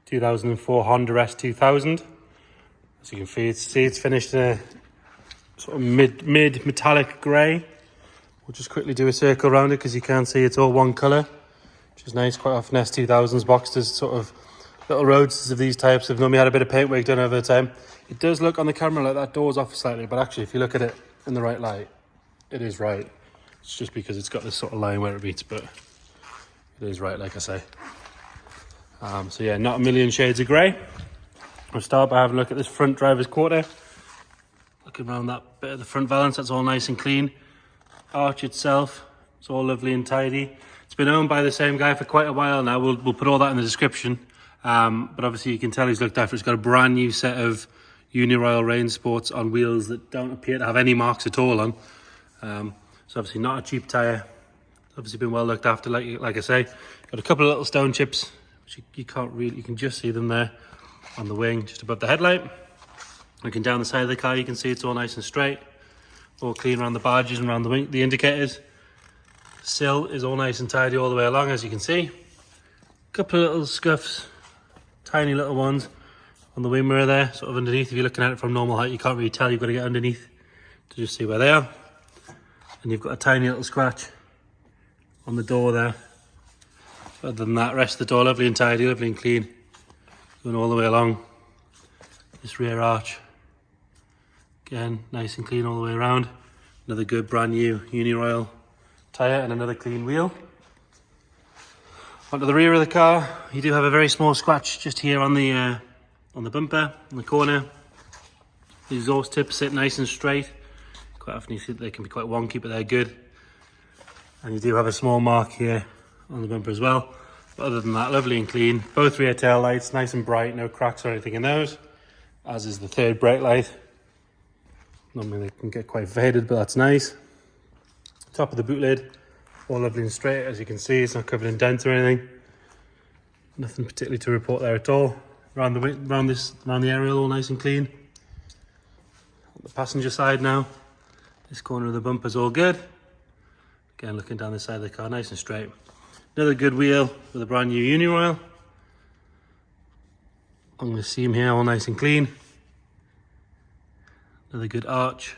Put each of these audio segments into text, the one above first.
2004 Honda S2000. As you can see, it's finished in a sort of mid metallic grey. We'll just quickly do a circle around it because you can't see it's all one colour, which is nice. Quite often S2000s boxed sort of little roadsters of these types have normally had a bit of paintwork done over the time. It does look on the camera like that door's off slightly, but actually if you look at it in the right light, it is right. It's just because it's got this sort of line where it meets, but it is right, like I say. So yeah, not a million shades of grey. We'll start by having a look at this front driver's quarter. Looking around that bit of the front valance, that's all nice and clean. Arch itself, it's all lovely and tidy. It's been owned by the same guy for quite a while now. We'll put all that in the description. But obviously you can tell he's looked after. It's got a brand new set of Uniroyal Rain Sports on wheels that don't appear to have any marks at all on. So obviously not a cheap tyre. Obviously been well looked after, like I say. Got a couple of little stone chips, which you can't really, you can just see them there on the wing, just above the headlight. Looking down the side of the car, you can see it's all nice and straight. All clean around the barges and around the wing, the indicators. Sill is all nice and tidy all the way along, as you can see. A couple of little scuffs, tiny little ones on the wing mirror there, sort of underneath. If you're looking at it from normal height, you can't really tell. You've got to get underneath to just see where they are. And you've got a tiny little scratch on the door there. Other than that, rest of the door lovely and tidy, lovely and clean. Going all the way along this rear arch. Again, nice and clean all the way around. Another good brand new Uniroyal tyre and another clean wheel. Onto the rear of the car, you do have a very small scratch just here on the bumper, on the corner. The exhaust tips sit nice and straight. Quite often you see that they can be quite wonky, but they're good. And you do have a small mark here on the bumper as well. But other than that, lovely and clean. Both rear tail lights, nice and bright, no cracks or anything in those. As is the third brake light. Normally they can get quite faded, but that's nice. Top of the boot lid, all lovely and straight. As you can see, it's not covered in dents or anything. Nothing particularly to report there at all. Around the aerial, all nice and clean. On the passenger side now, this corner of the bumper's all good. Again, looking down the side of the car, nice and straight. Another good wheel with a brand new Uniroyal. On the seam here, all nice and clean. Another good arch.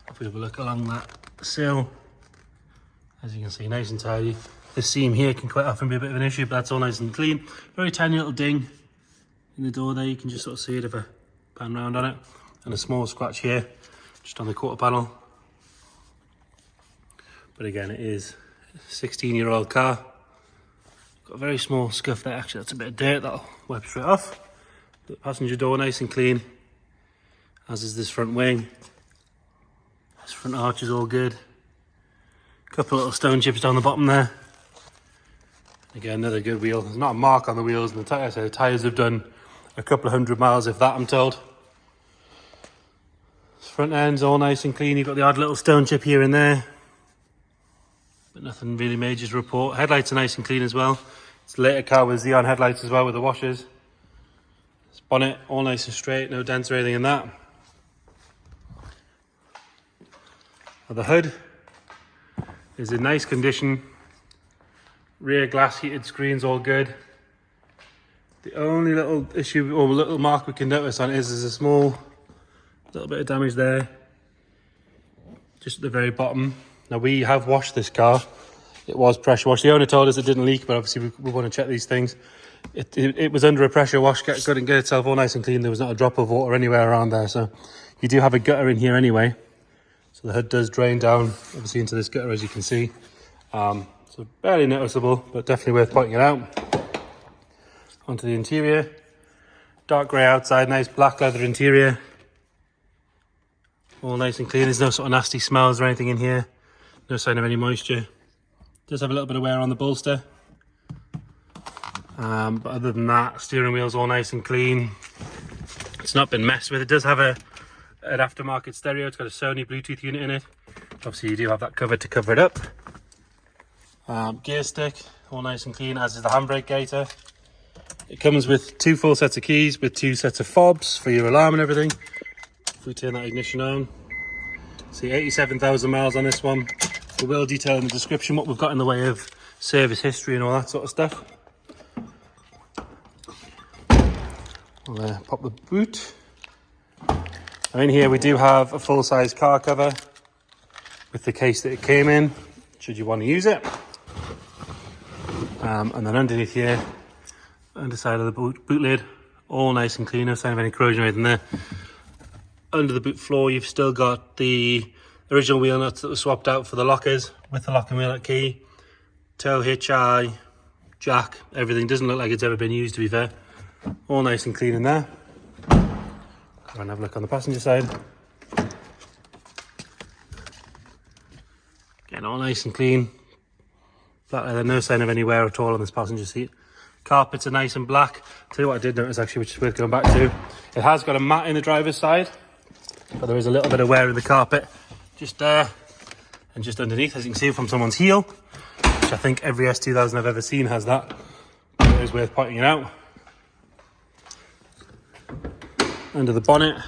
If we have a look along that sill, as you can see, nice and tidy. The seam here can quite often be a bit of an issue, but that's all nice and clean. Very tiny little ding in the door there. You can just sort of see it if I pan round on it. And a small scratch here, just on the quarter panel. But again, it is a 16-year-old car. Got a very small scuff there, actually. That's a bit of dirt, that'll wipe straight off. The passenger door, nice and clean. As is this front wing. This front arch is all good. Couple of little stone chips down the bottom there. Again, another good wheel. There's not a mark on the wheels and the tyres. So the tyres have done a couple of 100 miles, if that, I'm told. This front end's all nice and clean. You've got the odd little stone chip here and there, but nothing really major to report. Headlights are nice and clean as well. It's a later car with Xeon headlights as well, with the washers. This bonnet, all nice and straight, no dents or anything in that. The hood is in nice condition. Rear glass heated screens all good. The only little issue or little mark we can notice on it is there's a small little bit of damage there, just at the very bottom. Now we have washed this car. It was pressure washed. The owner told us it didn't leak, but obviously we want to check these things. It was under a pressure wash, couldn't get itself all nice and clean. There was not a drop of water anywhere around there. So you do have a gutter in here anyway. So the hood does drain down, obviously, into this gutter, as you can see. So barely noticeable, but definitely worth pointing it out. Onto the interior. Dark grey outside, nice black leather interior. All nice and clean. There's no sort of nasty smells or anything in here. No sign of any moisture. Does have a little bit of wear on the bolster. But other than that, steering wheel's all nice and clean. It's not been messed with. It does have an aftermarket stereo. It's got a Sony Bluetooth unit in it. Obviously you do have that cover to cover it up. Gear stick, all nice and clean, as is the handbrake gaiter. It comes with 2 full sets of keys with 2 sets of fobs for your alarm and everything. If we turn that ignition on, see 87,000 miles on this one. We will detail in the description what we've got in the way of service history and all that sort of stuff. I'll pop the boot. Now in here we do have a full-size car cover with the case that it came in, should you want to use it. And then underneath here, underside of the boot lid, all nice and clean, no sign of any corrosion or anything there. Under the boot floor, you've still got the original wheel nuts that were swapped out for the lockers with the lock and wheel nut key, tow hitch eye, jack, everything. Doesn't look like it's ever been used, to be fair. All nice and clean in there. Go and have a look on the passenger side. Again, all nice and clean. Black leather, no sign of any wear at all on this passenger seat. Carpets are nice and black. Tell you what I did notice actually, which is worth going back to. It has got a mat in the driver's side, but there is a little bit of wear in the carpet just there and just underneath, as you can see from someone's heel, which I think every S2000 I've ever seen has that. But it is worth pointing it out. Under the bonnet,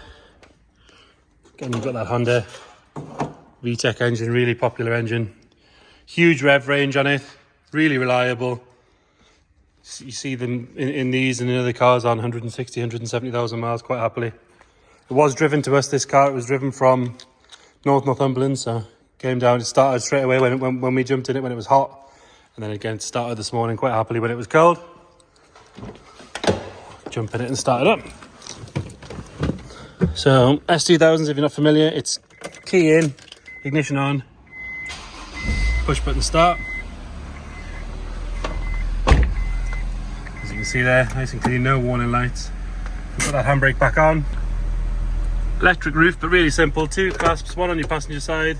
again you've got that Honda VTEC engine, really popular engine. Huge rev range on it, really reliable. You see them in these and in other cars on 160, 170,000 miles quite happily. It was driven to us, this car. It was driven from Northumberland, so came down. It started straight away when we jumped in it when it was hot. And then again, it started this morning quite happily when it was cold. Jump in it and start it up. So S2000s, if you're not familiar, it's key in, ignition on, push button start. As you can see there, nice and clean, no warning lights. Put that handbrake back on. Electric roof, but really simple. 2 clasps, one on your passenger side,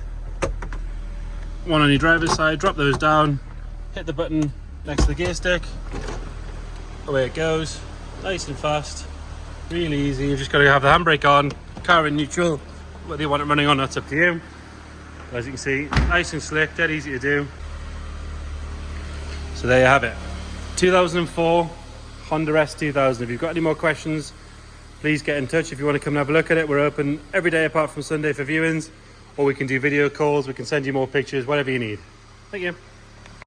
one on your driver's side. Drop those down, hit the button next to the gear stick. Away it goes, nice and fast, really easy. You've just got to have the handbrake on, car in neutral. Whether you want it running on, that's up to you. But as you can see, nice and slick, dead easy to do. So there you have it. 2004 Honda S2000. If you've got any more questions, please get in touch. If you want to come and have a look at it, we're open every day apart from Sunday for viewings, or we can do video calls, we can send you more pictures, whatever you need. Thank you.